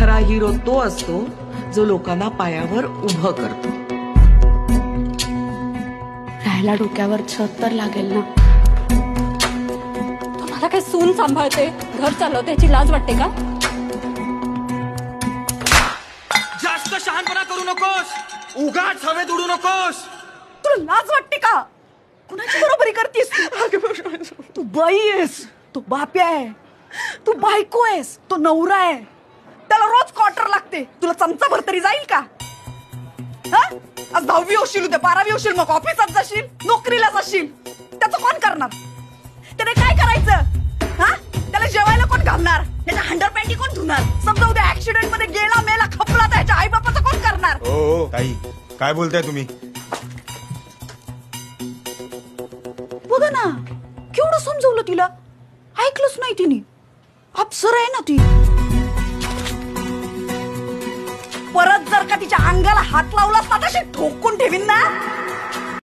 खरा हिरो तो असतो जो लोकांना पायावर उभं करतो. राहायला डोक्यावर छत तर लागेल ना. तुम्हाला काय सून सांभाळते, घर चालवते याची लाज वाटते का? जास्त शहाणपणा करू नकोस, उगाच हवेत उडू नकोस. तुला लाज वाटते का? कुणाची बरोबरी करतीस? तू बाई आहेस, तू बाप्या आहे, तू बायको आहेस, तो नवरा आहे. त्याला रोज क्वार्टर लागते, तुला चमचा भर तरी जाईल का? आज 10वी होशील, उद्या 12वी होशील, मग ऑफिसात जाशील, नोकरीला जाशील. त्याचं कोण करणार? त्याने काय करायचं? त्याला जेवायला कोण घालणार? त्याच्या हंडर पॅन्टी कोण धुणार? समजा उद्या ऍक्सिडेंट मध्ये गेला, मेला, खपला, त्याच्या आई बापाचं कोण करणार? हो ताई, काय बोलताय तुम्ही? बघा ना, केवढं समजवलं तिला, ऐकलंच नाही तिने. अप्सर आहे ना ती. परत जर का तिच्या अंगाला हात लावला तर तशी ठोकून ठेवीन ना.